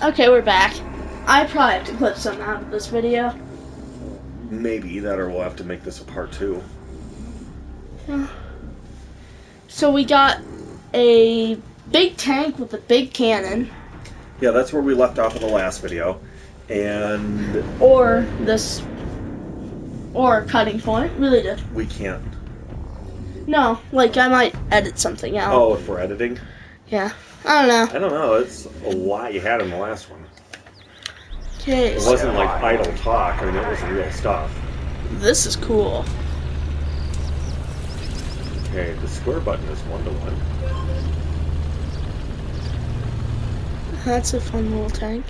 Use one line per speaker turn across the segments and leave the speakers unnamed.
Okay, we're back. I probably have to clip something out of this video.
Maybe that, or we'll have to make this a part 2.
Yeah. So we got a big tank with a big cannon.
Yeah, that's where we left off in the last video. And...
Or a cutting point. Really did.
we can't.
No, like I might edit something out.
Oh, if we're editing?
Yeah. I don't know.
I don't know. It's a lot you had in the last one.
Okay.
It wasn't like idle talk. I mean, it was real stuff.
This is cool.
Okay, the square button is 1-to-1.
That's a fun little tank.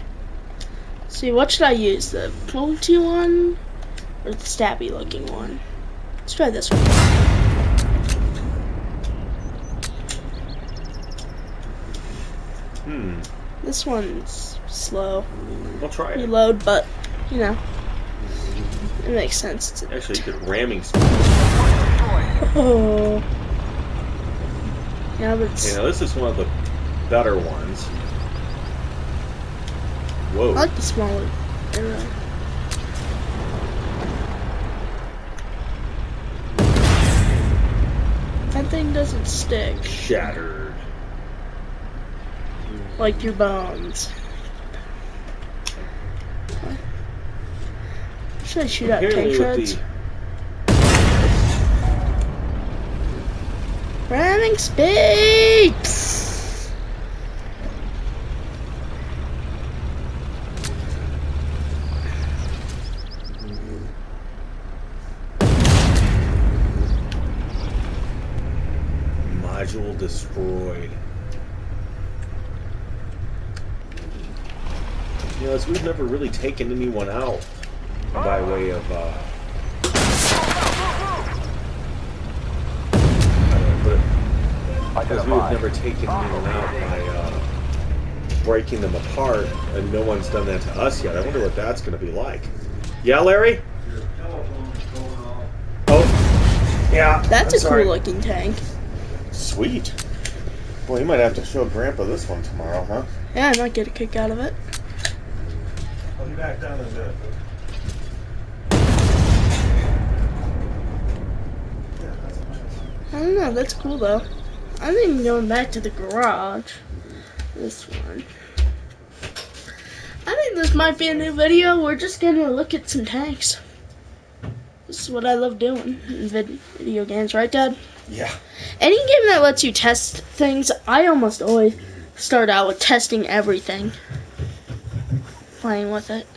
See, what should I use? The pointy one or the stabby looking one? Let's try this one. This one's slow.
We'll try it.
Reload, but you know, it makes sense.
Actually, good ramming speed.
Oh. Yeah, but it's...
You know, this is one of the better ones. Whoa.
I like the smaller arrow. That thing doesn't stick.
Shattered.
Like your bones. Should I shoot out tank shreds? Ramming speed!
Module destroyed. You know, as we've never really taken anyone out by way of, how do I put it? Because we've never taken anyone out by, breaking them apart, and no one's done that to us yet. I wonder what that's going to be like. Yeah, Larry? Oh, yeah.
That's a cool looking tank.
Sweet. Well, you might have to show Grandpa this one tomorrow, huh?
Yeah, I might get a kick out of it.
I'll be back down in a bit.
I don't know, that's cool though. I think going back to the garage. This one. I think this might be a new video. We're just gonna look at some tanks. This is what I love doing in video games, right, Dad?
Yeah.
Any game that lets you test things, I almost always start out with testing everything. Playing with it.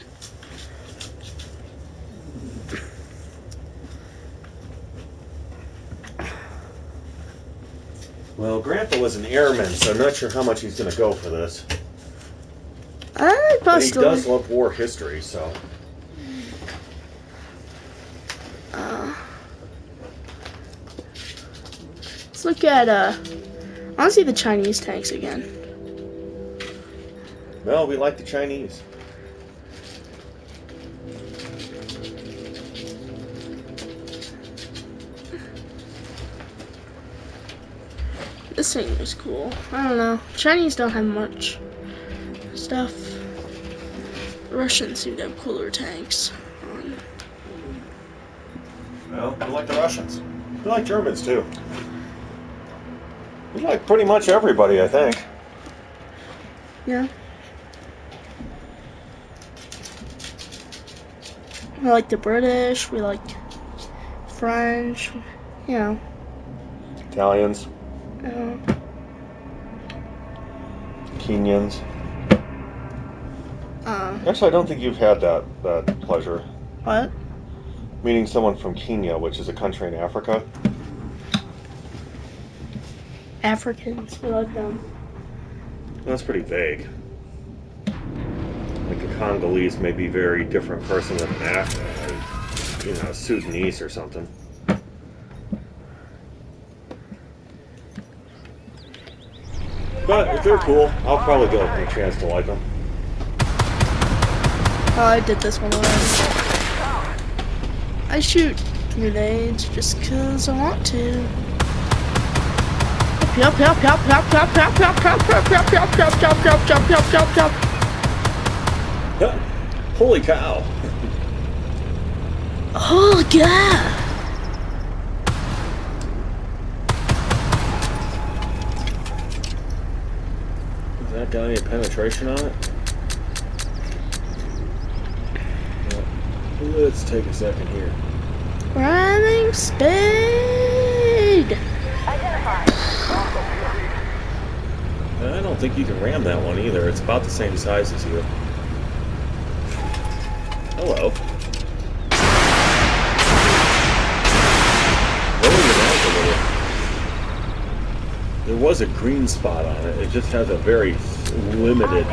Well, Grandpa was an airman, so I'm not sure how much he's going to go for this.
I
But he does love war history, so...
Let's look at, I want to see the Chinese tanks again.
Well, we like the Chinese.
This thing is cool. I don't know. Chinese don't have much stuff. Russians seem to have cooler tanks.
Well, we like the Russians. We like Germans, too. We like pretty much everybody, I think.
Yeah. We like the British. We like French. You know.
Italians. Kenyans. Actually, I don't think you've had that pleasure.
What?
Meeting someone from Kenya, which is a country in Africa.
Africans. We like them.
That's pretty vague. Like a Congolese may be a very different person than a Sudanese or something. But if they're cool, I'll probably go with a chance to like them.
Oh, I did this one already. I shoot grenades just because I want to. Yup.
Holy cow!
Oh god!
Has that got any penetration on it? Well, let's take a second here.
Running speed!
I don't think you can ram that one either. It's about the same size as you. Hello. There was a green spot on it. It just has a very limited.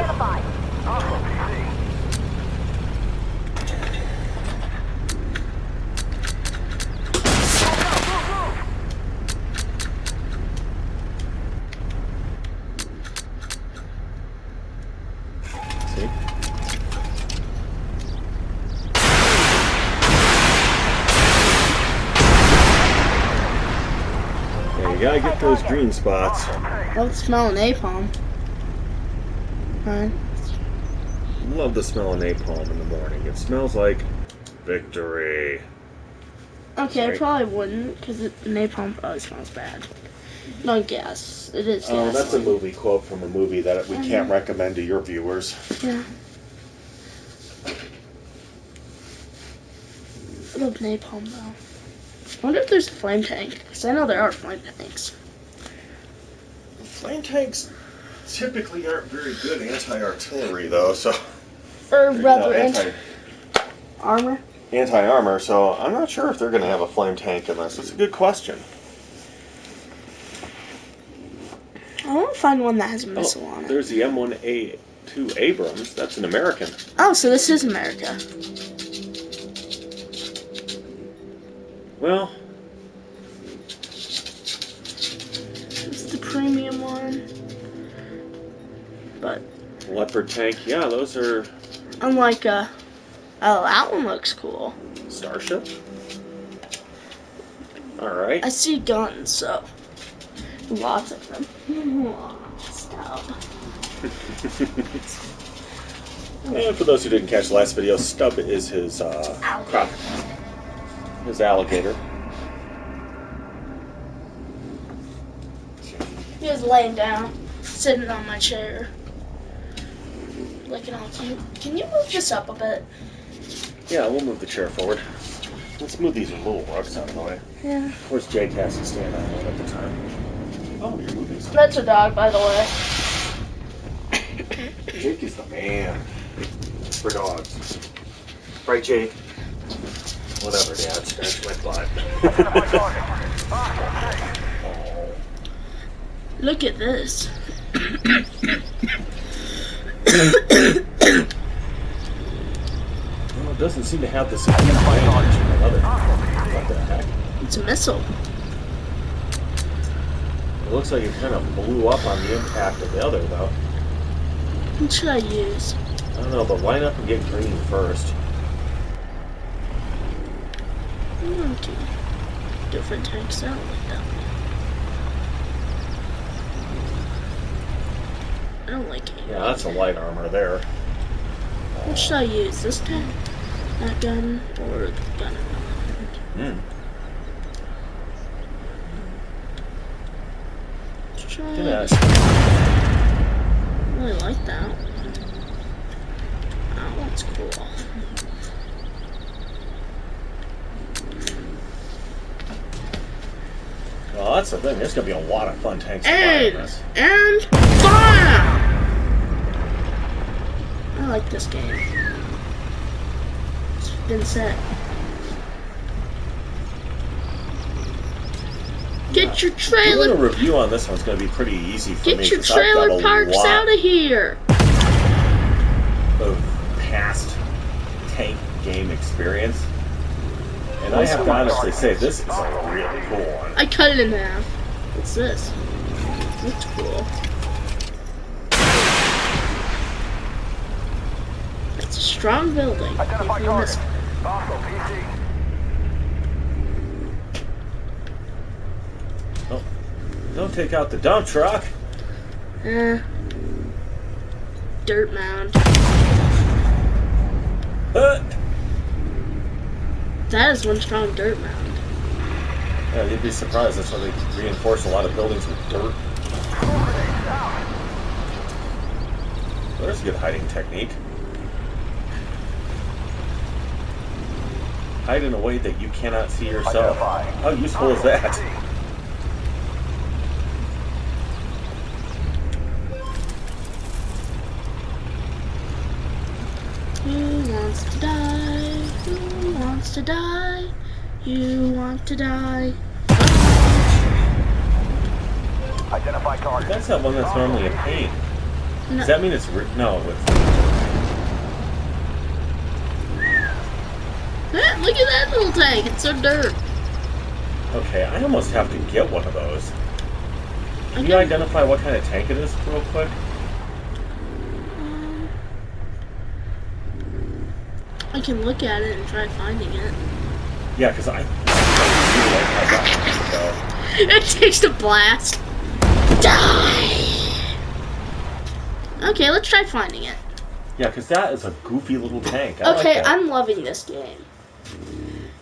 See? Yeah, you gotta get those green spots.
Love the smell of napalm. Alright.
Love the smell of napalm in the morning. It smells like victory.
Okay,
Sorry.
I probably wouldn't, because napalm probably smells bad. No gas. It is gas.
Oh, that's a movie quote from a movie that we can't recommend to your viewers.
Yeah. I love napalm, though. I wonder if there's a flame tank, because I know there are flame tanks.
Flame tanks typically aren't very good anti-artillery, though, so...
Or rather, anti-armor.
Anti-armor, so I'm not sure if they're going to have a flame tank in this. It's a good question.
I want to find one that has a missile on it.
There's the M1A2 Abrams. That's an American.
Oh, so this is America.
Well...
It's the premium one. But...
Leopard tank, yeah, those are...
Unlike oh, that one looks cool.
Starship? Alright.
I see guns, so... Lots of them. Stop.
And for those who didn't catch the last video, Stub is his his alligator.
He was laying down, sitting on my chair, looking all cute. Can you move this up a bit?
Yeah, we'll move the chair forward. Let's move these little rugs out of the way.
Yeah.
Of course, Jake has to stand on one at the time. Oh, you're moving stuff.
That's a dog, by the way.
Jake is the man for dogs. Right, Jake? Whatever, Dad. Scratch my butt.
Look at this.
Well, it doesn't seem to have the same advantage in another. What the heck?
It's a missile.
It looks like it kind of blew up on the impact of the other, though.
What should I use?
I don't know, but line up and get green first.
Okay. Different tanks. I don't like that one. I don't like it.
Yeah, that's a light armor there.
What should I use? This gun? That gun? Or the gun?
Hmm. Good ass.
I really like that. That one's cool.
Well, that's the thing. There's going to be a lot of fun tanks to fly in this.
And fire! I like this game. It's been set. Get your trailer.
Doing a review on this one's going to be pretty easy for me.
Get your trailer parks out of here.
Of past tank game experience, and I have to honestly say this is a really cool one.
I cut it in half. What's this? That's cool. It's a strong building.
Identify
Give me this.
target. Hostile PC.
Oh, don't take out the dump truck.
Dirt mound. That is one strong dirt mound.
Yeah, you'd be surprised. That's why they reinforce a lot of buildings with dirt. There's a good hiding technique. Hide in a way that you cannot see yourself. How useful is that?
Who wants to die? Who wants to die? You want to die?
Identify target.
That's not one that's normally a pain.
No.
Does that mean it's no?
Look at that little tank. It's so dirt.
Okay, I almost have to get one of those. Can
Okay.
you identify what kind of tank it is real quick?
I can look at it and try finding it.
Yeah, because I really like how that one
It takes a blast. Die! Okay, let's try finding it.
Yeah, because that is a goofy little tank. I
Okay,
like that.
I'm loving this game.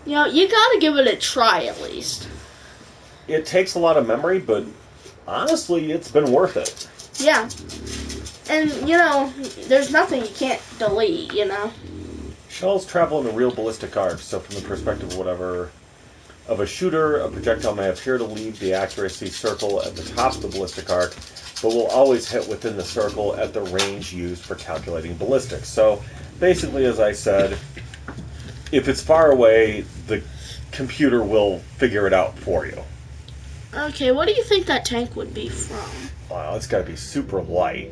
You know, you gotta give it a try at least.
It takes a lot of memory, but honestly, it's been worth it.
Yeah. And, you know, there's nothing you can't delete, you know?
Shells travel in a real ballistic arc, so from the perspective of a shooter, a projectile may appear to leave the accuracy circle at the top of the ballistic arc, but will always hit within the circle at the range used for calculating ballistics. So, basically, as I said, if it's far away, the computer will figure it out for you.
Okay, what do you think that tank would be from?
Wow, it's got to be super light.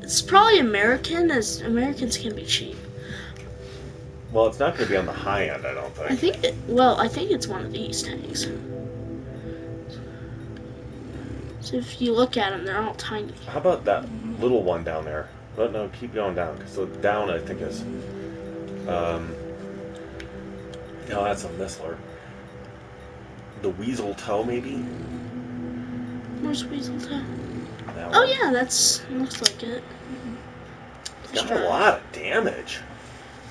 It's probably American, as Americans can be cheap.
Well, it's not going to be on the high end, I don't think.
I think it's one of these tanks. So if you look at them, they're all tiny.
How about that little one down there? But no, keep going down. So down, I think, is... no, that's a Missler. The Weasel Toe, maybe?
Where's Weasel Toe?
That
Oh
one.
yeah, looks like it.
It's got a lot of damage.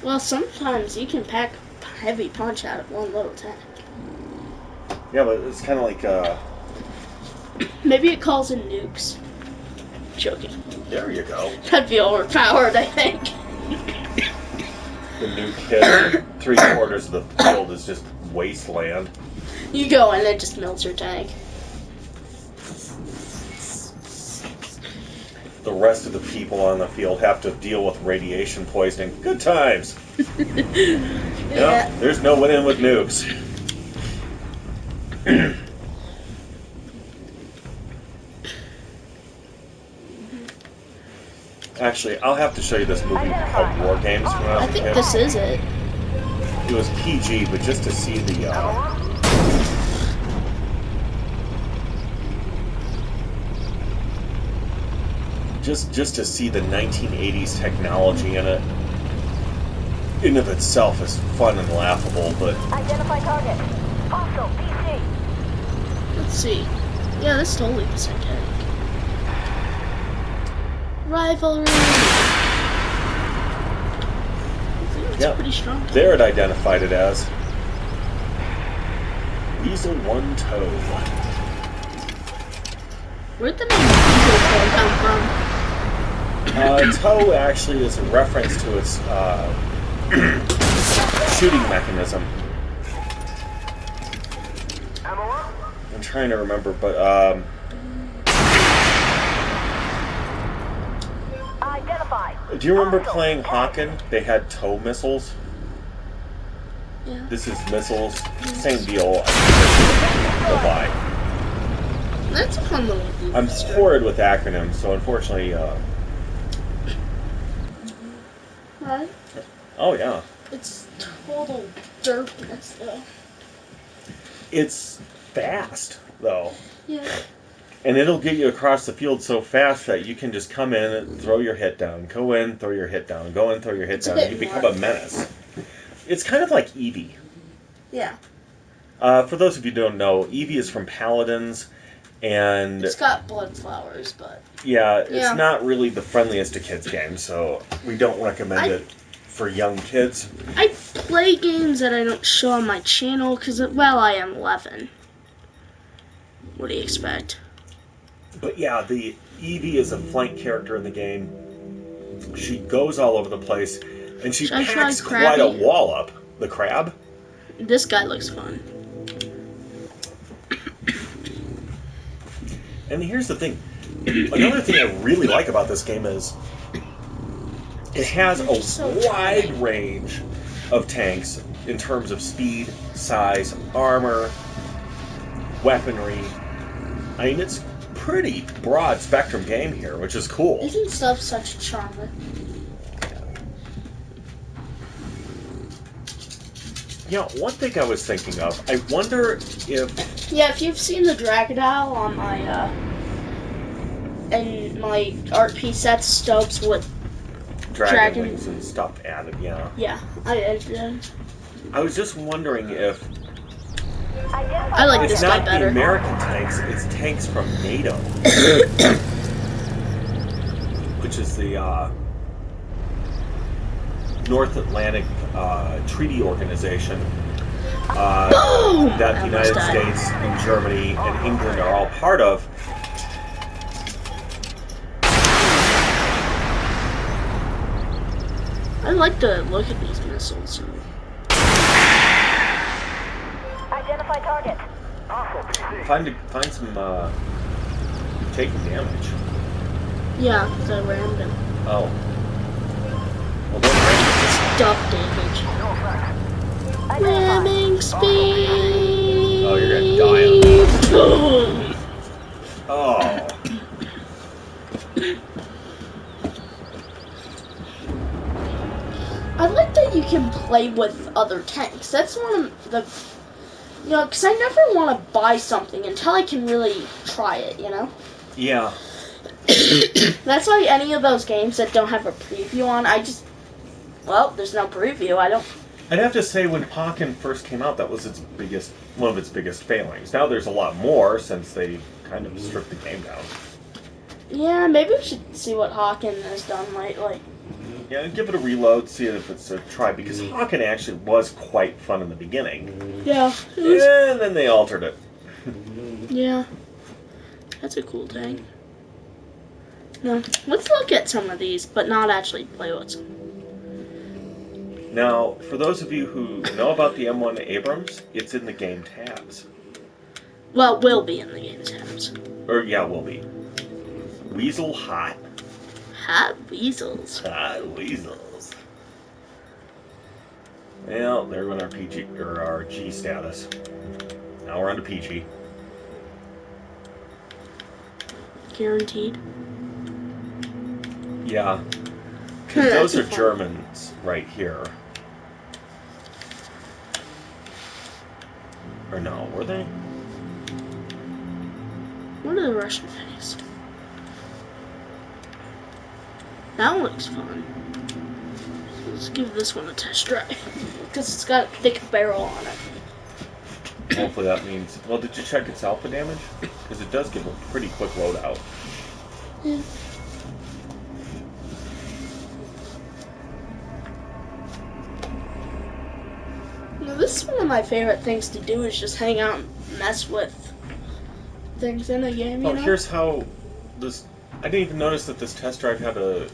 Well, sometimes you can pack a heavy punch out of one little tank.
Yeah, but it's kind of like,
Maybe it calls in nukes. Joking.
there you go.
That'd be overpowered, I think.
The nuke hit 3/4 of the field is just wasteland.
You go in and it just melts your tank.
The rest of the people on the field have to deal with radiation poisoning. Good times.
Yeah.
There's no winning with nukes. Actually, I'll have to show you this movie called War Games when I was
I
a
think
kid.
this is it.
It was PG, but just to see the just to see the 1980s technology in it, in of itself, is fun and laughable. But
Identify target. Hostile DC.
Let's see. Yeah, this totally looks like it. Rivalry. I think it's
Yeah.
pretty strong.
there it identified it as Weasel One Toe.
Where'd the name Weasel Toe come from?
Toe actually is a reference to its shooting mechanism.
Ammo up.
I'm trying to remember, but
Identify.
do you remember playing Hawken? They had toe missiles.
Yeah.
This is missiles, same deal. Bye.
That's a fun little
I'm
booster.
horrid with acronyms, so unfortunately,
Right?
oh yeah,
It's total dirtness, though.
it's fast though.
Yeah.
And it'll get you across the field so fast that you can just come in and throw your hit down, go in, throw your hit down, go in, throw your hit
It's a
down.
bit
You become
more-
a menace. It's kind of like Eevee.
Yeah.
For those of you who don't know, Eevee is from Paladins, and
It's got blood flowers, but
yeah, it's
Yeah.
not really the friendliest of kids games, so we don't recommend
I-
it for young kids.
I play games that I don't show on my channel because, well, I am 11. What do you expect?
But yeah, the Evie is a flank character in the game. She goes all over the place, and she
Should I try
packs quite a
Krabby?
wallop. The crab.
This guy looks fun.
And here's the thing. Another thing I really like about this game is it has a wide range of tanks in terms of speed, size, armor, weaponry. I mean, it's pretty broad spectrum game here, which is cool.
Isn't stuff such a charmer?
Yeah, one thing I was thinking of, I wonder if...
Yeah, if you've seen the Dragodile on my, and my art piece, that's Stubbs with
Dragon wings and stuff added, yeah.
Yeah, I did.
I was just wondering if...
I like
It's
this guy
not the
better.
American tanks, it's tanks from NATO. Which is the North Atlantic Treaty Organization that the United States and Germany and England are all part of.
I like the look at these missiles.
Identify target.
Find some taking damage.
Yeah, because I rammed him.
Oh. Well, don't ram
Stuff damage.
No effect.
Ramming speed.
Oh, you're gonna die. Oh.
I like that you can play with other tanks. That's one of the, because I never want to buy something until I can really try it,
Yeah.
That's why any of those games that don't have a preview on, there's no preview.
I'd have to say when Hawken first came out, that was one of its biggest failings. Now there's a lot more since they kind of stripped the game down.
Yeah, maybe we should see what Hawken has done lately.
Yeah, give it a reload, see if it's a try, because Hawken actually was quite fun in the beginning.
Yeah.
And then they altered it.
Yeah. That's a cool tank. No, let's look at some of these, but not actually play with them.
Now, for those of you who know about the M1 Abrams, it's in the game tabs.
Well, it will be in the game tabs.
Or, yeah, will be. Weasel hot.
Hot weasels.
Hot weasels. Well, there went our PG, or our G status. Now we're on to PG.
Guaranteed.
Yeah. 'Cause those are Germans right here. Or no, were they?
What are the Russian tanks? That one looks fun. Let's give this one a test drive. Because it's got a thick barrel on it.
Hopefully that means... Well, did you check its alpha damage? Because it does give a pretty quick loadout.
Yeah. This is one of my favorite things to do is just hang out and mess with things in a game,
Oh, here's how this... I didn't even notice that this test drive had a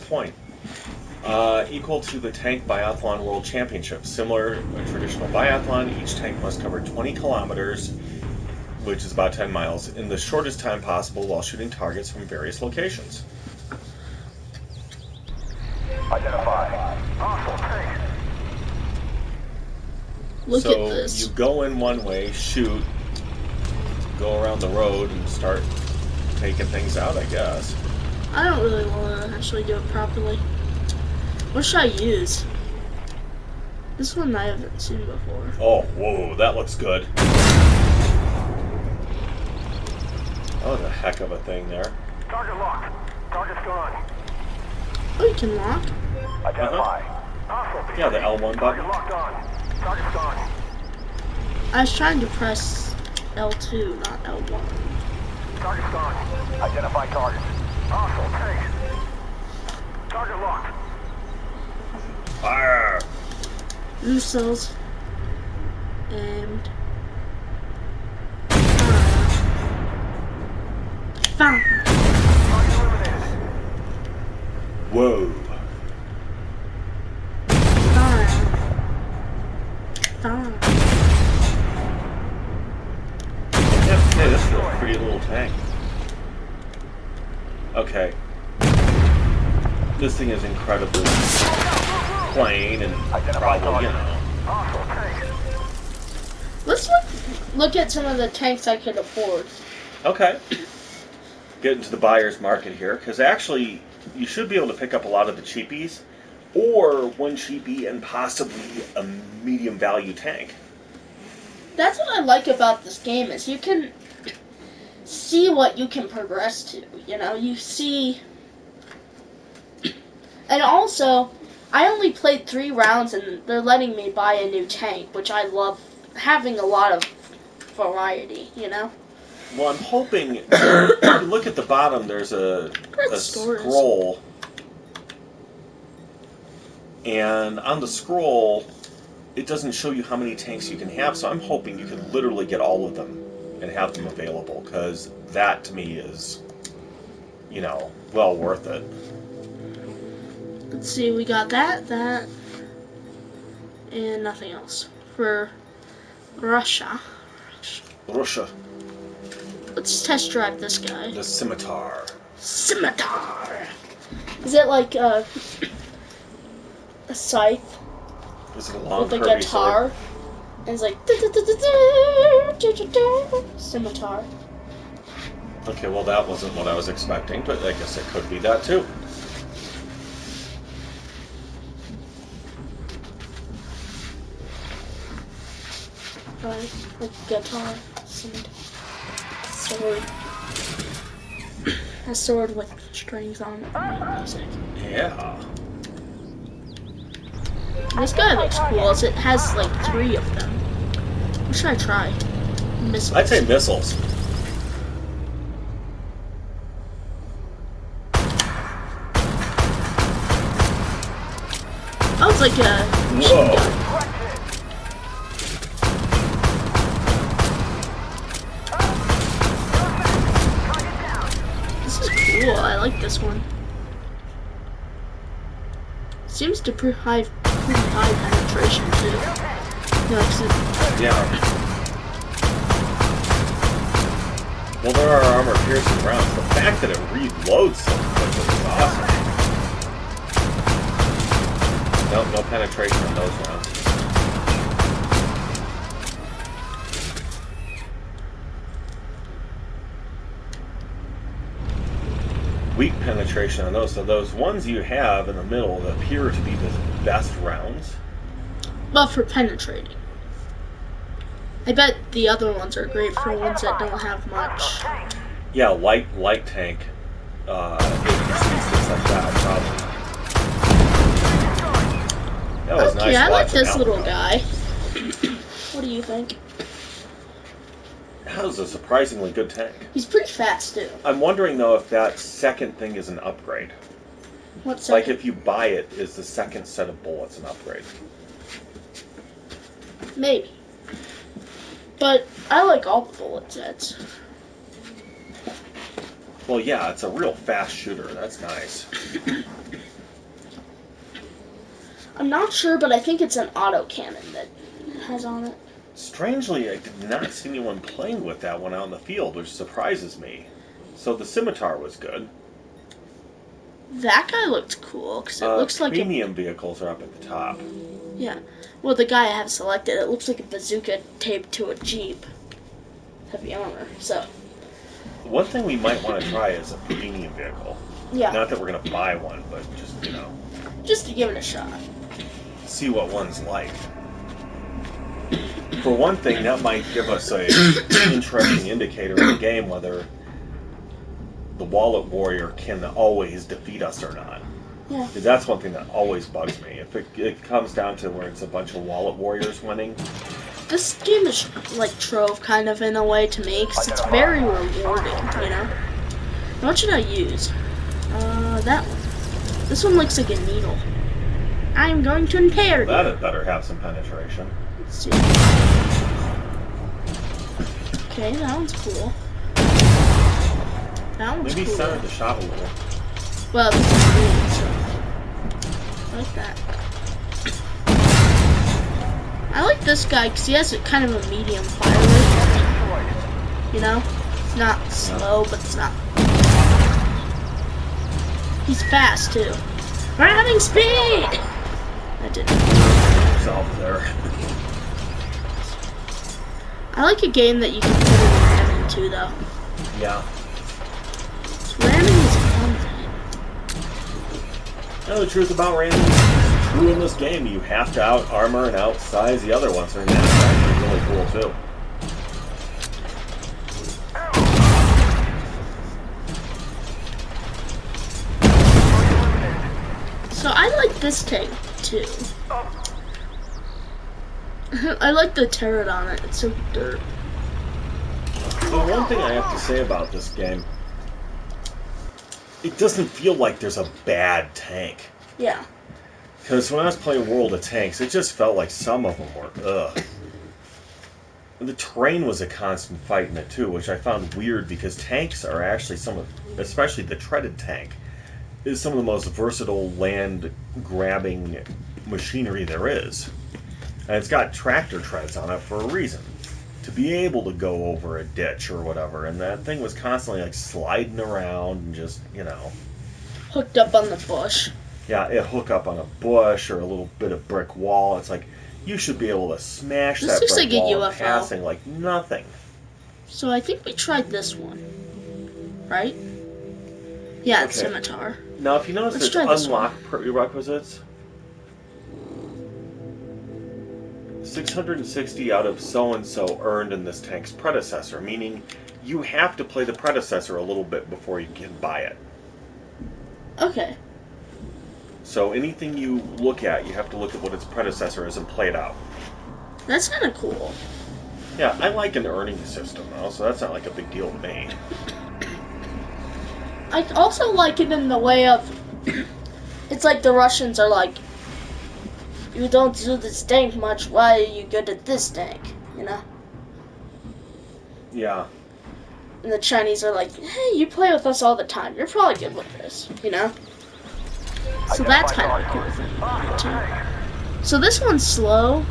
point. Equal to the Tank Biathlon World Championship. Similar to a traditional biathlon, each tank must cover 20 kilometers, which is about 10 miles, in the shortest time possible while shooting targets from various locations.
Identify. Hostile tank.
Look
So
at this.
you go in one way, shoot, go around the road, and start taking things out, I guess.
I don't really want to actually do it properly. What should I use? This one I haven't seen before.
Oh, whoa, that looks good. That was a heck of a thing there.
Target locked. Target's gone.
Oh, you can lock?
Identify. Hostile.
Yeah, the L1
Target
button.
locked on. Target's gone.
I was trying to press L2, not L1.
Target's gone. Identify target. Hostile tank. Target locked.
missiles, and fire.
Target eliminated.
Whoa.
Fire. Fire.
Yeah, hey, this is a pretty little tank. Okay. This thing is incredibly plain and probably, you know.
Hostile tank.
Let's look at some of the tanks I could afford.
Okay. Get into the buyer's market here, because actually, you should be able to pick up a lot of the cheapies, or one cheapie and possibly a medium value tank.
That's what I like about this game is you can see what you can progress to. You know, you see. And also, I only played 3 rounds and they're letting me buy a new tank, which I love having a lot of variety, you know?
Well, I'm hoping, if you look at the bottom, there's a scroll. And on the scroll, it doesn't show you how many tanks you can have, so I'm hoping you can literally get all of them and have them available, because that, to me, is, you know, well worth it.
Let's see, we got that, and nothing else. For Russia.
Russia.
Let's test drive this guy.
The scimitar.
Scimitar! Is it like a scythe
Is it a long
with a
curvy
guitar?
sword?
And it's like scimitar.
Okay, well that wasn't what I was expecting, but I guess it could be that too.
Right, like guitar, scimitar, sword. A sword with strings on it. Music.
Yeah.
This guy looks cool. It has like 3 of them. What should I try? Missiles.
I'd say missiles.
Oh, it's like a machine gun. This is cool. I like this one. Seems to pretty high penetration too.
Yeah. Well, there are armor-piercing rounds. The fact that it reloads so quickly is awesome. No penetration on those rounds. Weak penetration on those. So those ones you have in the middle that appear to be the best rounds.
But for penetrating. I bet the other ones are great for ones that don't have much.
Yeah, light tank. APCs, things like that, probably. That was
Okay,
nice.
I like
watching
this
that
little
one go.
guy. What do you think?
That was a surprisingly good tank.
He's pretty fast too.
I'm wondering though if that second thing is an upgrade.
What's
Like if you buy it, is the second set of bullets an upgrade?
Maybe. But I like all the bullet sets.
Well, yeah, it's a real fast shooter. That's nice.
I'm not sure, but I think it's an autocannon that it has on it.
Strangely, I did not see anyone playing with that one out in the field, which surprises me. So the scimitar was good.
That guy looked cool because it looks like
premium vehicles are up at the top.
Yeah. Well, the guy I have selected, it looks like a bazooka taped to a Jeep. Heavy armor. So.
One thing we might want to try is a premium vehicle.
Yeah.
Not that we're going to buy one, but just, you know.
Just to give it a shot.
See what one's like. For one thing, that might give us a interesting indicator in the game whether the wallet warrior can always defeat us or not.
Yeah.
Because that's one thing that always bugs me. If it comes down to where it's a bunch of wallet warriors winning.
This game is like Trove kind of in a way to me because it's very rewarding, you know? What should I use? That one. This one looks like a needle. I'm going to impair you.
That had better have some penetration.
Let's see. Okay, that one's cool. That one's
Maybe
cool.
center the shot a little.
Well, this is green, so I like that. I like this guy because he has a kind of a medium fire rate. You know? It's not slow, but it's not. He's fast too. We're having speed! I didn't.
Yourself there.
I like a game that you can put in ramming too, though.
Yeah.
Ramming is fun thing.
No, the truth about ramming is true in this game. You have to out armor and outsize the other ones, and that's actually really cool too.
So I like this tank too. I like the turret on it. It's so dirt.
The one thing I have to say about this game, it doesn't feel like there's a bad tank.
Yeah.
Because when I was playing World of Tanks, it just felt like some of them were ugh. The terrain was a constant fight in it too, which I found weird because tanks are actually especially the treaded tank, is some of the most versatile land-grabbing machinery there is. And it's got tractor treads on it for a reason. To be able to go over a ditch or whatever, and that thing was constantly like sliding around and just, you know.
Hooked up on the bush.
Yeah, it hook up on a bush or a little bit of brick wall. It's like, you should be able to smash
This
that
looks
brick
like a
wall in
UFO.
passing like nothing.
So I think we tried this one. Right? Yeah, it's
Okay.
scimitar.
Now, if you notice,
Let's
there's
try this
unlock prerequisites. 660 out of so-and-so earned in this tank's predecessor, meaning you have to play the predecessor a little bit before you can buy it.
Okay.
So anything you look at, you have to look at what its predecessor is and play it out.
That's kind of cool.
Yeah, I like an earning system, though, so that's not like a big deal to me.
I also like it in the way of, it's like the Russians are like, you don't do this tank much, why are you good at this tank, you know?
Yeah.
And the Chinese are like, hey, you play with us all the time, you're probably good with this, you know? So that's kind of a cool thing too. So this one's slow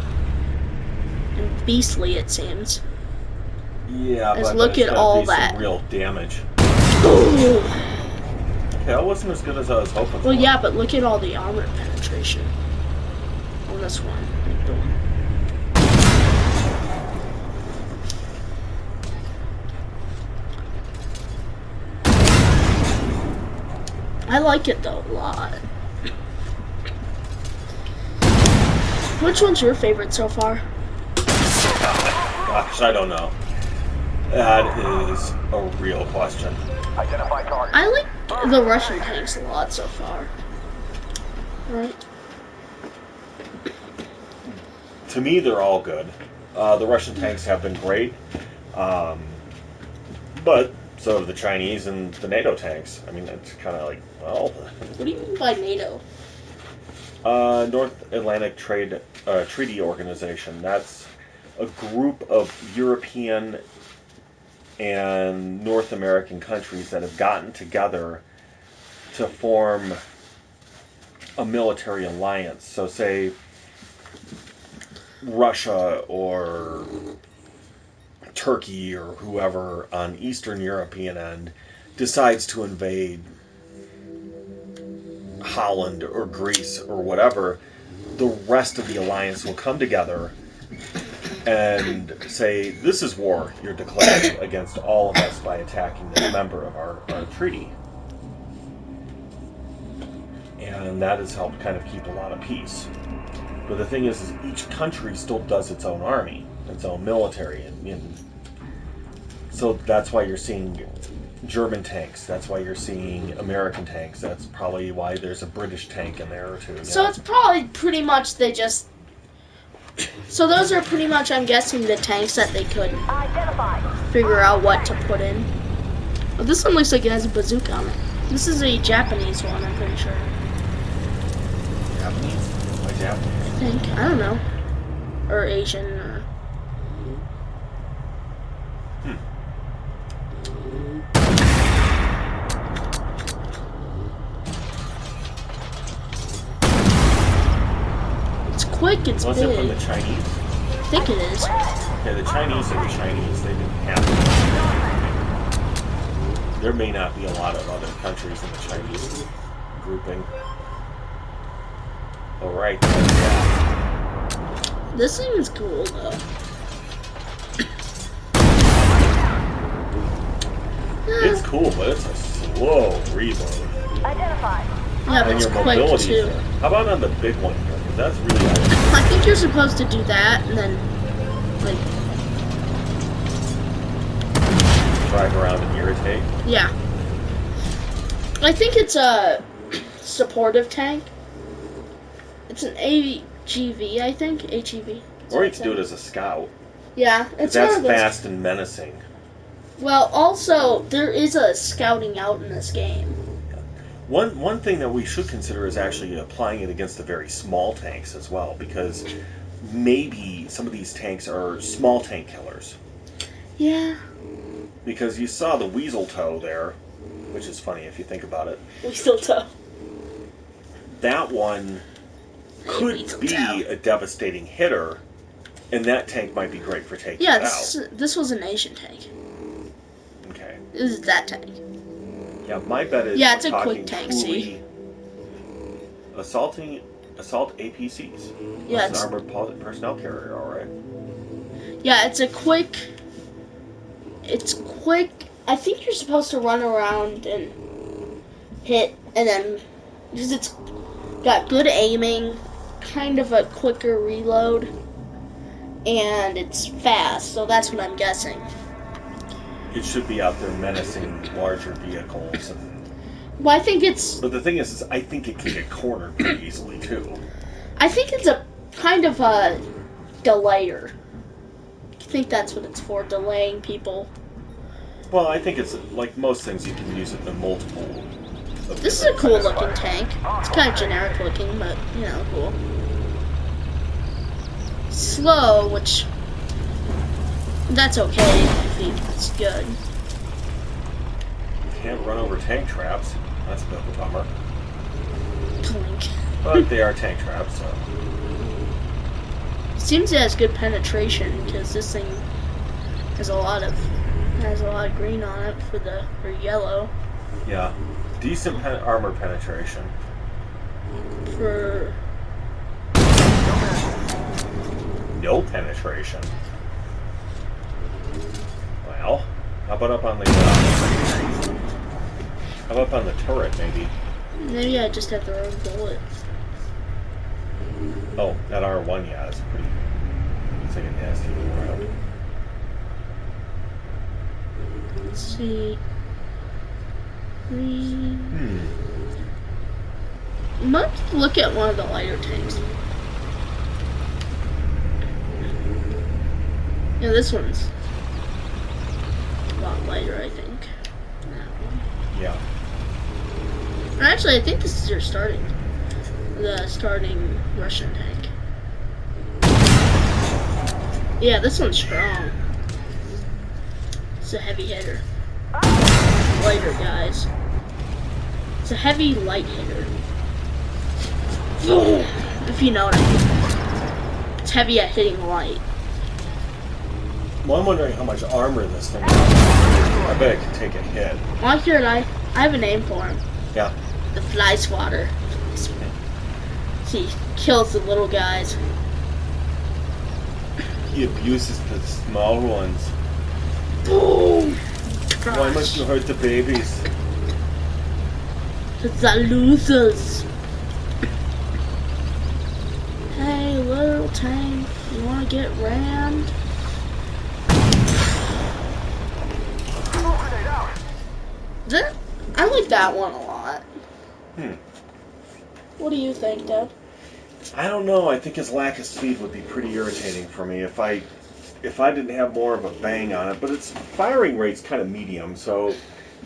and beastly, it seems.
Yeah,
Let's
but
look
there's
at
gonna
all
be
that.
some real damage.
Ooh.
Okay, that wasn't as good as I was hoping for.
Well, yeah, but look at all the armor penetration on this one. I like it though a lot. Which one's your favorite so far?
Gosh, I don't know. That is a real question.
Identify target.
I like the Russian tanks a lot so far. Right?
To me, they're all good. The Russian tanks have been great. But so have the Chinese and the NATO tanks. I mean, it's kind of like, well...
What do you mean by NATO?
North Atlantic Treaty Organization. That's a group of European and North American countries that have gotten together to form a military alliance. So say Russia or Turkey or whoever on Eastern European end decides to invade Holland or Greece or whatever, the rest of the alliance will come together and say, this is war you're declaring against all of us by attacking this member of our treaty. And that has helped kind of keep a lot of peace. But the thing is each country still does its own army, its own military. And so that's why you're seeing German tanks. That's why you're seeing American tanks. That's probably why there's a British tank in there or two.
So it's probably pretty much they just... So those are pretty much, I'm guessing, the tanks that they could figure out what to put in. Oh, this one looks like it has a bazooka on it. This is a Japanese one, I'm pretty sure.
Japanese? Japanese.
I think. I don't know. Or Asian, or... It's quick, it's
Was
big.
it from the Chinese?
I think it is.
Yeah, the Chinese are the Chinese. They didn't have it. There may not be a lot of other countries in the Chinese grouping. Alright, yeah.
This thing is cool, though.
It's cool, but it's a slow reload.
Identified.
Yeah, but
And
it's
your
quick,
mobility.
too.
How about on the big one here? 'Cause that's really
I think you're supposed to do that, and then, like,
drive around and irritate.
yeah. I think it's a supportive tank. It's an AGV, I think. HEV.
Or you can do it as a scout.
Yeah,
'Cause
it's
that's
one of those.
fast and menacing.
Well, also, there is a scouting out in this game.
One thing that we should consider is actually applying it against the very small tanks as well, because maybe some of these tanks are small tank killers.
Yeah.
Because you saw the weasel toe there, which is funny if you think about it.
We still tough.
That one could
Weasel
be
toe.
a devastating hitter, and that tank might be great for taking
Yeah,
it out.
this was an Asian tank.
Okay.
This is that tank.
Yeah, my bet is
Yeah, it's
we're
a quick
talking
tank, see?
assault APCs.
Yeah,
That's
it's,
an armored personnel carrier, all right.
yeah, it's a quick. It's quick. I think you're supposed to run around and hit, and then because it's got good aiming, kind of a quicker reload, and it's fast. So that's what I'm guessing.
It should be out there menacing larger vehicles.
Well, I think it's.
But the thing is I think it can get cornered pretty easily too.
I think it's a kind of a delayer. I think that's what it's for, delaying people.
Well, I think it's like most things, you can use it in multiple.
This is a cool looking tank. It's kind of generic looking, but you know, cool. Slow, which that's okay if it's good.
You can't run over tank traps. That's a bit of a bummer.
Clink.
But they are tank traps, so.
Seems it has good penetration because this thing has a lot of green on it for yellow.
Yeah. Decent armor penetration.
For
No penetration. Well, how about up on the how about up on the turret maybe?
maybe I just have the wrong bullet.
Oh, that R1, yeah, that's pretty. It's like a nasty little round.
Let's see. We might look at one of the lighter tanks. Yeah, this one's a lot lighter, I think. That one.
Yeah.
Actually, I think this is the starting Russian tank. Yeah, this one's strong. It's a heavy hitter. Lighter guys. It's a heavy light hitter. If you know what I mean. It's heavy at hitting light.
Well, I'm wondering how much armor this thing has. I bet it can take a hit.
Well, here, I have a name for him.
Yeah.
The Fly Swatter. He kills the little guys.
He abuses the small ones.
Boom!
Why must you hurt the babies?
It's the losers. Hey, little tank, you wanna get rammed?
Grenade out.
I like that one a lot.
Hmm.
What do you think, Dad?
I don't know. I think his lack of speed would be pretty irritating for me if I didn't have more of a bang on it. But its firing rate's kind of medium, so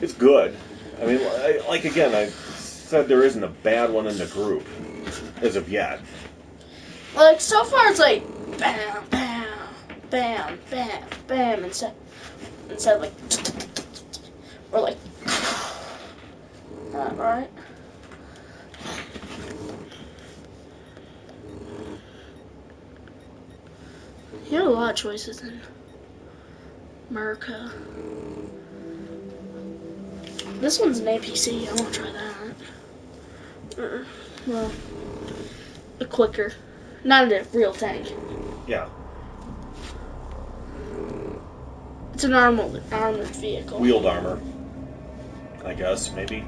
it's good. I mean, I said there isn't a bad one in the group as of yet.
Like, so far it's like, bam, bam, bam, bam, bam, instead of like, or like, right? You have a lot of choices in America. This one's an APC, I want to try that. Well, a quicker, not a real tank.
Yeah.
It's an armored vehicle.
Wheeled armor. I guess, maybe.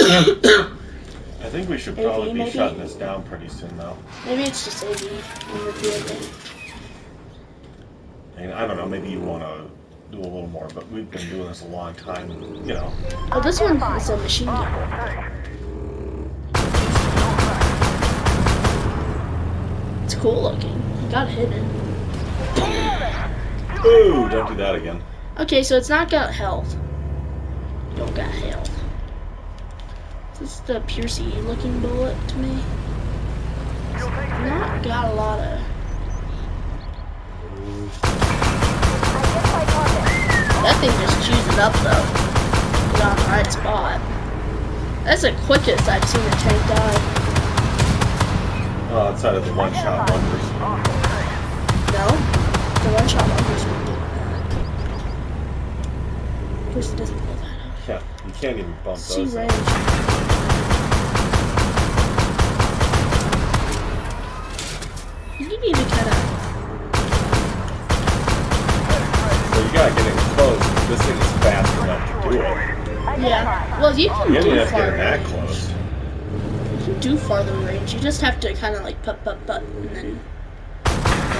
I think we should probably
AV,
be
maybe?
shutting this down pretty soon, though.
Maybe it's just AV in the vehicle.
And I don't know, maybe you want to do a little more, but we've been doing this a long time, and, you know.
Oh, this one is a machine gun. It's cool looking. You got hidden.
Ooh, don't do that again.
Okay, so it's not got health. You don't got health. This is the Piercy looking bullet to me. It's not got a lot of. That thing just chews it up though. Get on the right spot. That's the quickest I've seen a tank die.
Oh, outside of the one-shot wonders.
No, the one-shot wonders won't do that. Of course, it doesn't pull that out.
Yeah, you can't even bump
See
those.
range. You need to kind of.
So you gotta get in close. This thing is fast enough to do it.
Yeah. Well, you can
You
do
don't have to
far
get that
range.
close.
You can do farther range. You just have to kind of like put, and then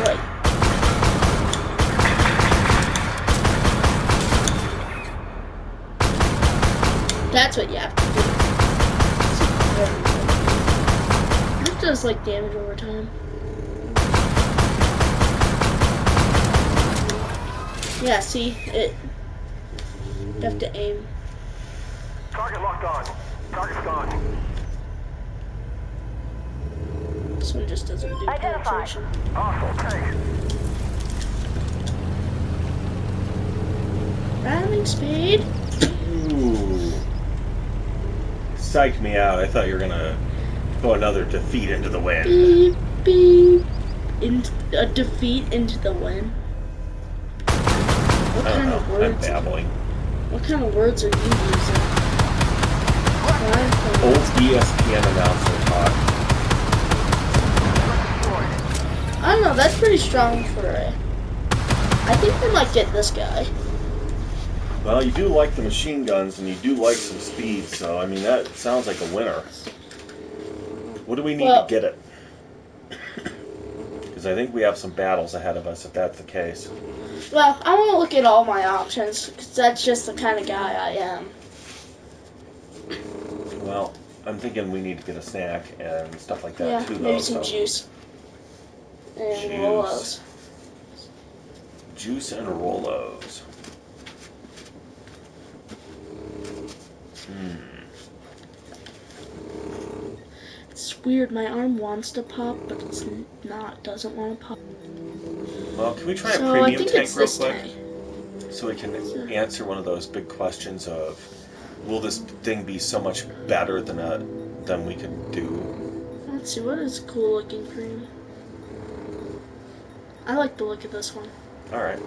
right. That's what you have to do. It does like damage over time. Yeah, see it. You have to aim.
Target locked on. Target's gone.
This one just doesn't do penetration.
Hostile tank.
Rattling speed.
Ooh. Psyched me out. I thought you were gonna go another defeat into the wind.
Beep beep. A defeat into the wind. What
I don't
kind
know.
of
I'm
words?
babbling.
What kind of words are you using?
Old ESPN announcer talk.
I don't know. That's pretty strong for a. I think we might get this guy.
Well, you do like the machine guns, and you do like some speed, so, I mean, that sounds like a winner. What do we need to get it? Because I think we have some battles ahead of us, if that's the case.
Well, I want to look at all my options, because that's just the kind of guy I am.
Well, I'm thinking we need to get a snack and stuff like that, too, though.
Maybe some juice. And Rolos.
Juice and Rolos.
It's weird, my arm wants to pop, but it's not, doesn't want to pop.
Well, can we try
So
a
I
premium
think
tank
it's
real
this
quick?
tank.
So we can answer one of those big questions of, will this thing be so much better than we can do?
Let's see, what is cool looking cream? I like the look of this one.
Alright.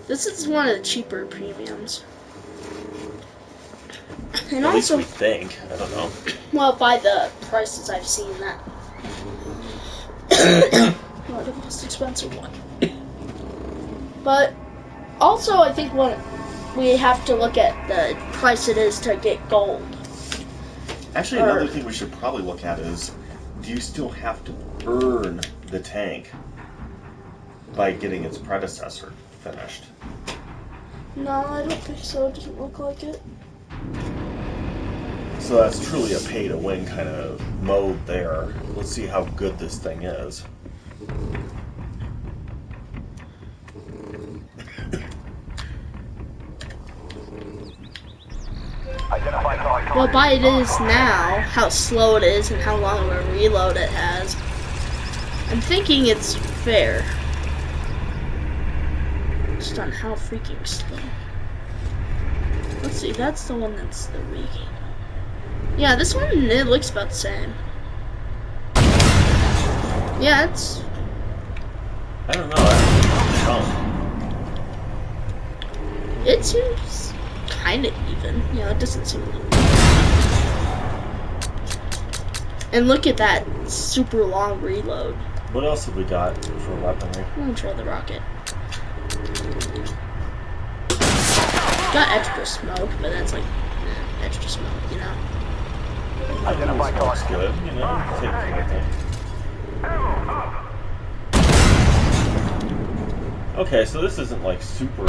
This is one of the cheaper premiums. And
At least
also,
we think. I don't know.
well, by the prices I've seen that. Not the most expensive one. But also, I think we have to look at the price it is to get gold.
Actually, another thing we should probably look at is, do you still have to earn the tank by getting its predecessor finished?
No, I don't think so. It doesn't look like it.
So that's truly a pay-to-win kind of mode there. Let's see how good this thing is.
Identify
Well, by it is now, how slow it is and how long of a reload it has, I'm thinking it's fair. Just on how freaking slow. Let's see, that's the one that's the weak. Yeah, this one, it looks about the same. Yeah, it's...
I don't know. I don't know.
It seems kind of even. Yeah, it doesn't seem like... And look at that super long reload.
What else have we got for weaponry?
I'm gonna try the rocket. Got extra smoke, but that's like extra smoke, you know.
Identify
Looks
target.
good, you know. Take anything. Okay, so this isn't like super.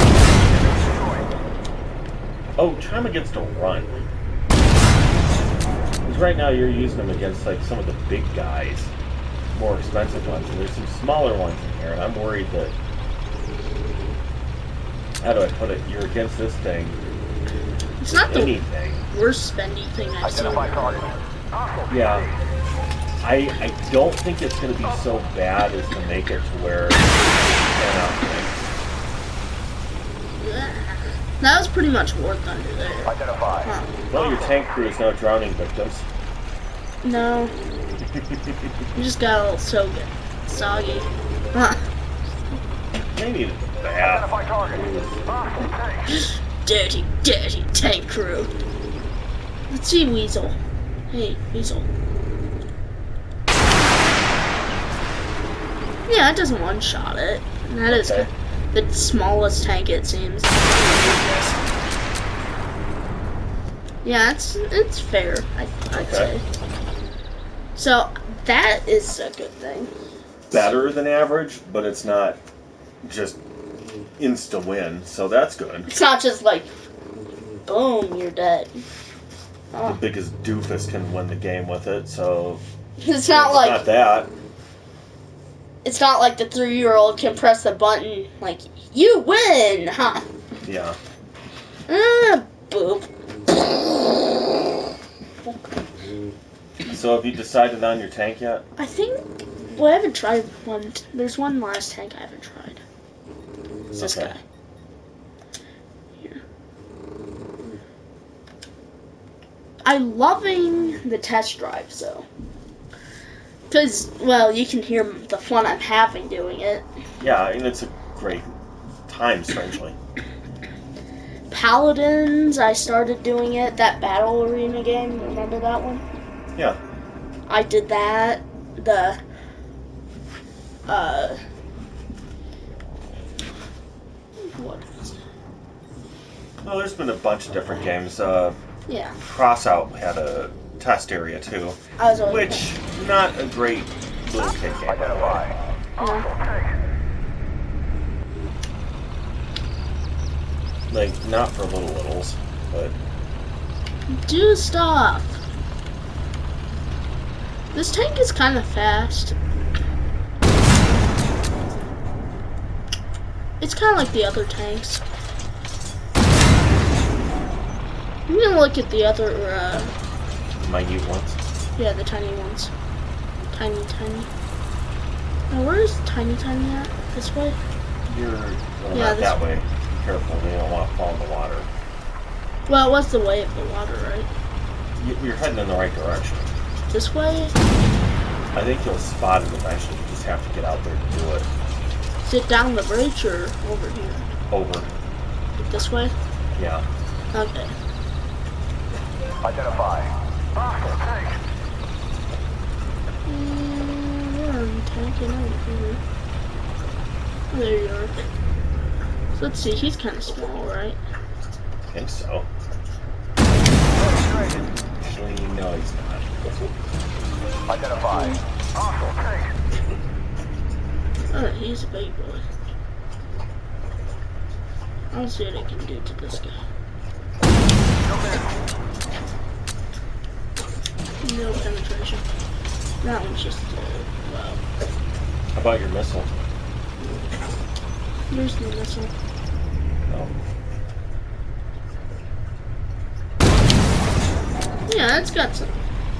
Oh, try them against a run. Because right now you're using them against like some of the big guys, more expensive ones, and there's some smaller ones in here, and I'm worried that. How do I put it? You're against this thing.
It's not the
anything.
worst spendy thing I've seen.
Identify target.
Yeah. I don't think it's going to be so bad as to make it to where.
That was pretty much War Thunder there.
Identify.
Huh.
Well, your tank crew is now drowning victims.
No. You just got a little so good. Soggy. Huh.
They need a bath.
Identify target. Hostile tank.
Dirty, dirty tank crew. Let's see, Weasel. Hey, Weasel. Yeah, it doesn't one-shot it. And that is
Okay.
the smallest tank, it seems. Yeah, it's fair, I'd say. So, that is a good thing.
Better than average, but it's not just insta-win, so that's good.
It's not just like, boom, you're dead.
The
Oh.
biggest doofus can win the game with it, so
It's not like
not that.
it's not like the 3-year-old can press the button like you win, huh?
Yeah.
Boop.
So have you decided on your tank yet?
I think. Well, I haven't tried one. There's one last tank I haven't tried. It's this
Okay.
guy. Here. I'm loving the test drives though. Because, well, you can hear the fun I'm having doing it.
Yeah, and it's a great time, strangely.
Paladins, I started doing it. That battle arena game, remember that one?
Yeah.
I did that. The, what is it?
Well, there's been a bunch of different games.
Yeah.
Crossout had a test area too,
I was always
which not a great little kid game.
Identify. Hostile tank.
Like not for littles, but
do stuff. This tank is kind of fast. It's kind of like the other tanks. I'm gonna look at the other,
minute ones.
yeah, the tiny ones. Tiny. Now, where is tiny at? This way?
You're well,
Yeah,
not
this-
that way. Be careful, they don't want to fall in the water.
Well, what's the way of the water, right?
You're heading in the right direction.
This way?
I think you'll spot it eventually. You just have to get out there to do it.
Is it down the bridge or over here?
Over.
This way?
Yeah.
Okay.
Identify. Hostile tank.
Where are you tanking over here? Oh, there you are. So let's see, he's kind of small, right?
I think so.
Penetrated.
Actually, no, he's not.
Identify. Hostile tank.
Oh, he's a big boy. I'll see what I can do to this guy. No penetration. That one's just, wow.
How about your missile?
There's the missile.
No.
Yeah, it's got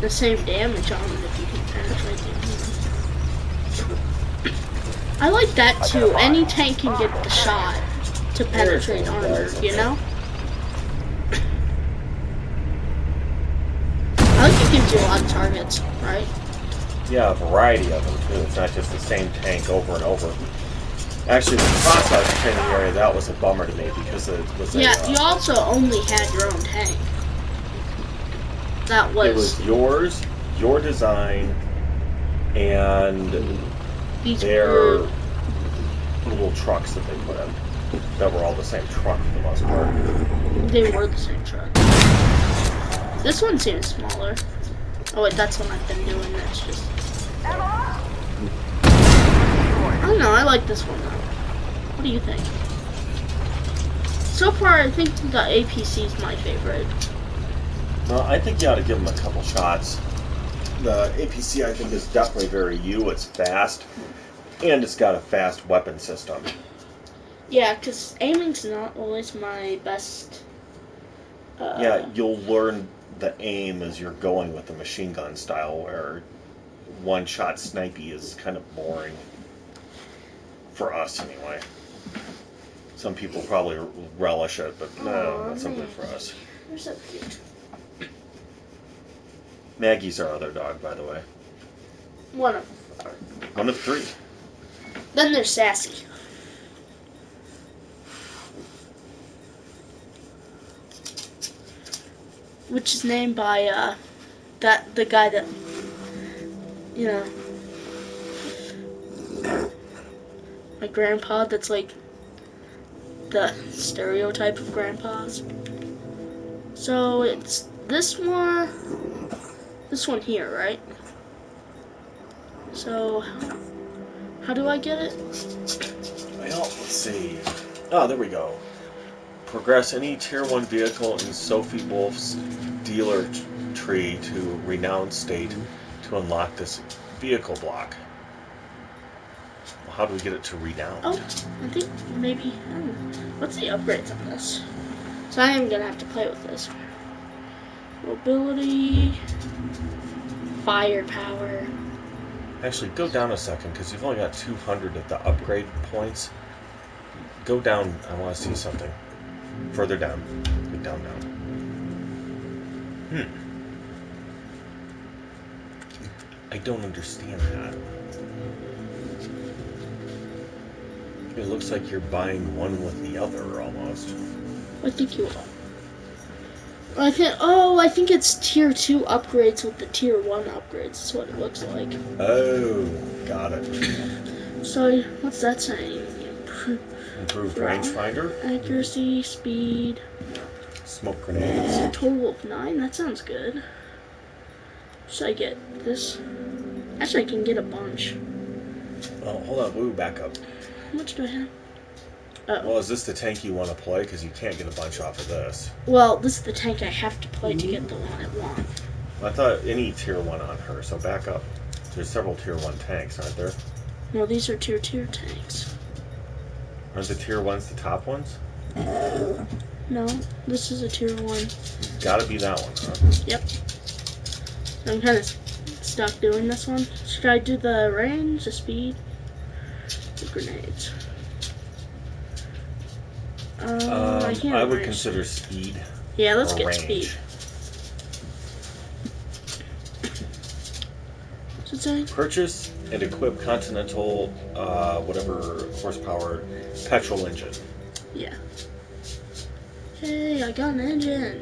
the same damage on it if you can penetrate it. I like that too. Any tank can get the shot to penetrate armor, you know? I like it gives you a lot of targets, right?
Yeah, a variety of them too. It's not just the same tank over and over. Actually, the crosshouse training area, that was a bummer to me because it was
Yeah, you also only had your own tank. That was...
It was yours, your design, and their little trucks that they put in. That were all the same truck for the most part.
They were the same truck. This one seems smaller. Oh wait, that's what I've been doing. That's just... I don't know, I like this one though. What do you think? So far, I think the APC is my favorite.
Well, I think you ought to give them a couple shots. The APC, I think, is definitely very you. It's fast, and it's got a fast weapon system.
Yeah, because aiming's not always my best.
Yeah, you'll learn the aim as you're going with the machine gun style, where one-shot snipey is kind of boring. For us, anyway. Some people probably relish it, but no, not so good for us.
They're so cute.
Maggie's our other dog, by the way.
One of
three.
Then there's Sassy. Which is named by the guy that, you know, my grandpa. That's like the stereotype of grandpas. So it's this one here, right? So how do I get it?
Well, let's see. Oh, there we go. Progress any Tier 1 vehicle in Sophie Wolf's dealer tree to renowned state to unlock this vehicle block. Well, how do we get it to renowned?
Oh, I think maybe... what's the upgrades on this? So I am going to have to play with this. Mobility... Firepower...
Actually, go down a second, because you've only got 200 of the upgrade points. Go down. I want to see something. Further down. Get down. I don't understand that. It looks like you're buying one with the other, almost.
I think you are. I think it's Tier 2 upgrades with the Tier 1 upgrades. That's what it looks like.
Oh, got it.
So, what's that saying?
Improved rangefinder.
Accuracy, speed.
Smoke grenades.
Total of 9? That sounds good. Should I get this? Actually, I can get a bunch.
Oh, hold on. Woo, back up.
How much do I have? Oh.
Well, is this the tank you want to play? Because you can't get a bunch off of this.
Well, this is the tank I have to play to get the one I want.
I thought any Tier 1 on her, so back up. There's several Tier 1 tanks, aren't there?
No, these are Tier 2 tanks.
Aren't the Tier 1s the top ones?
No, this is a Tier 1.
Gotta be that one, huh?
Yep. I'm kind of stuck doing this one. Should I do the range, the speed, the grenades?
I would consider speed.
Yeah, let's get
range.
speed. What's it say?
Purchase and equip Continental, whatever horsepower, petrol engine.
Yeah. Hey, I got an engine.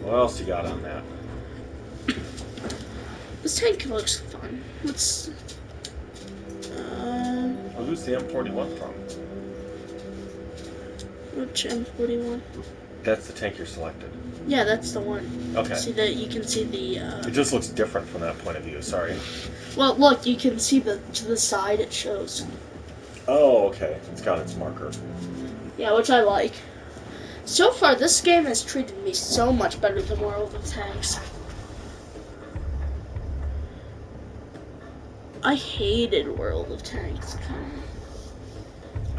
What else you got on that?
This tank looks fun. Let's.
Well, who's the M41 from?
Which M41?
That's the tank you're selected.
Yeah, that's the one.
Okay.
See that? You can see the.
It just looks different from that point of view. Sorry.
Well, look, you can see to the side it shows.
Oh, okay. It's got its marker.
Yeah, which I like. So far, this game has treated me so much better than World of Tanks. I hated World of Tanks.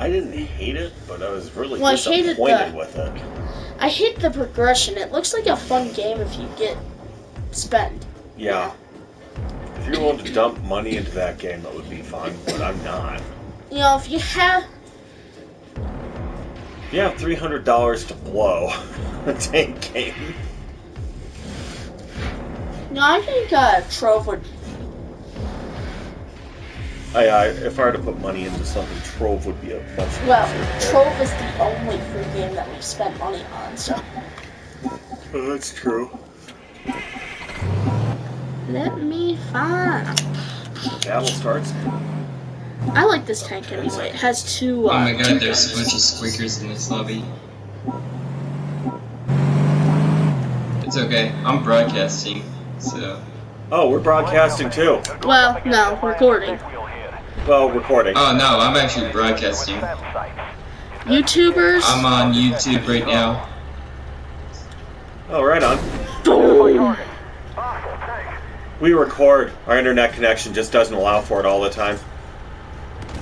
I didn't hate it, but I was really
Well, I hated
disappointed with it.
I hate the progression. It looks like a fun game if you get spend.
Yeah. If you're willing to dump money into that game, that would be fun, but I'm not.
You know, if you have
$300 to blow a tank game.
No, I think Trove would.
If I were to put money into something, Trove would be a much
Well,
easier pick.
Trove is the only free game that we've spent money on, so.
Oh, that's true.
Let me find.
Battle starts.
I like this tank anyway. It has two.
Oh my
two
god, there's a
guns.
bunch of squeakers in this lobby. It's okay, I'm broadcasting, so...
Oh, we're broadcasting too.
Well, no, recording.
Well, recording.
Oh no, I'm actually broadcasting.
YouTubers.
I'm on YouTube right now.
Oh, right on.
Boom.
We record. Our internet connection just doesn't allow for it all the time.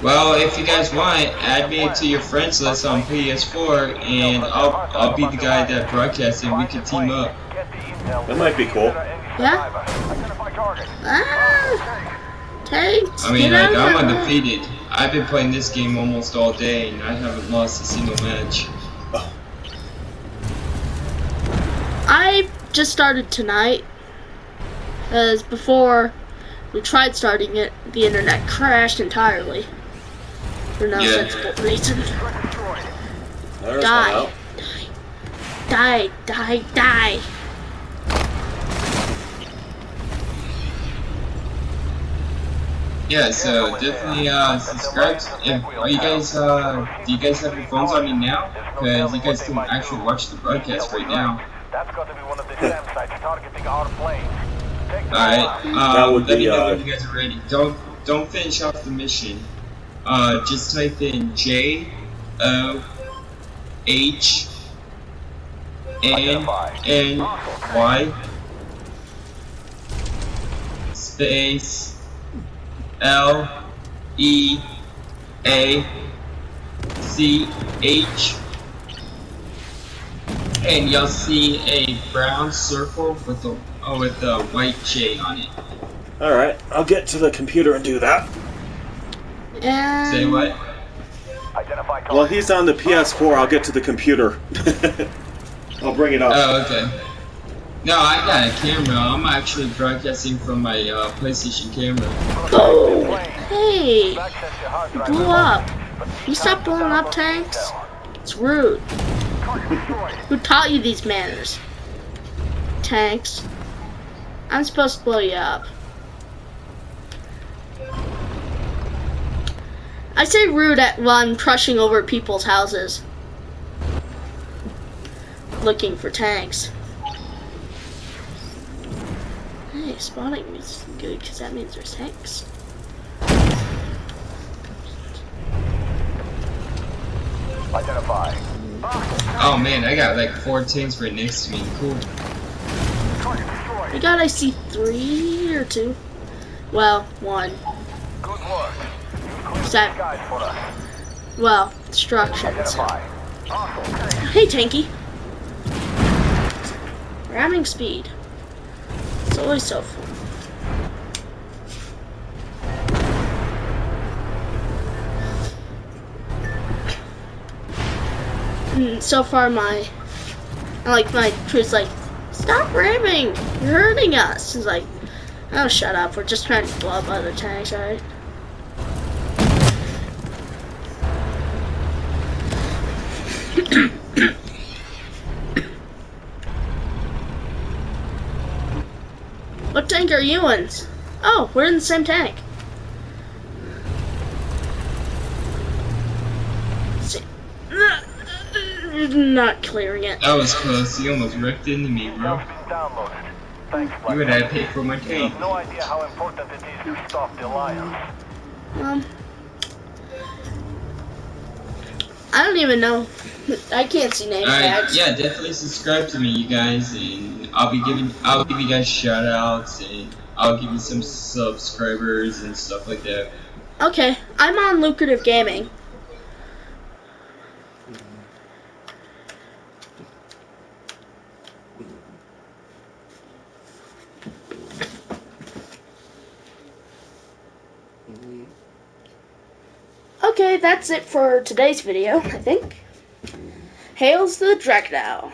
Well, if you guys want, add me to your friends list on PS4, and I'll be the guy that broadcasts, and we can team up.
That might be cool.
Yeah. Ah. Tanks.
I mean,
get
like,
out
I'm
of here.
undefeated. I've been playing this game almost all day, and I haven't lost a single match.
Oh,
I just started tonight. As before we tried starting it, the internet crashed entirely. For no
Yeah.
sensible reason.
there's
Die.
one out.
Die, die, die.
Yeah, so definitely subscribe. Are you guys do you guys have your phones on you now? Because you guys can actually watch the broadcast right now.
That's got to be one of the SAM sites targeting our planes.
Alright,
That would
let
be,
me know when you guys are ready. Don't finish off the mission. Just type in JOHNNY space LEACH, and you'll see a brown circle with a white J on it.
All right, I'll get to the computer and do that.
And
Say what?
Identify
Well, he's on the PS4. I'll get to the computer. I'll bring it up.
Oh, okay. No, I got a camera. I'm actually broadcasting from my PlayStation camera.
boom. Hey, you blew up. You stop blowing up tanks? It's rude. Who taught you these manners? Tanks. I'm supposed to blow you up. I say rude while I'm crushing over people's houses. Looking for tanks. Hey, spawning is good because that means there's tanks.
Identify.
Oh man, I got like 4 tanks right next to me. Cool.
Target destroyed.
I got, I see 3 or 2. Well, 1.
Good work.
Is that,
Guys for us.
well, destruction. So.
Identify. Awesome.
Hey, tanky. Ramming speed. It's always so fun. So far, my crew's like, stop ramming. You're hurting us. It's like, oh, shut up. We're just trying to blow up other tanks, alright? What tank are you in? Oh, we're in the same tank. See. Not clearing it.
That was close. You almost wrecked into me, bro.
Downloaded. Thanks,
You would have paid for my
You
tank.
have no idea how important it is to stop the Alliance.
I don't even know. I can't see name
Alright,
tags.
yeah, definitely subscribe to me, you guys, and I'll give you guys shout outs, and I'll give you some subscribers and stuff like that.
Okay, I'm on Lucrative Gaming. Okay, that's it for today's video, I think. Hails to the Dragonau.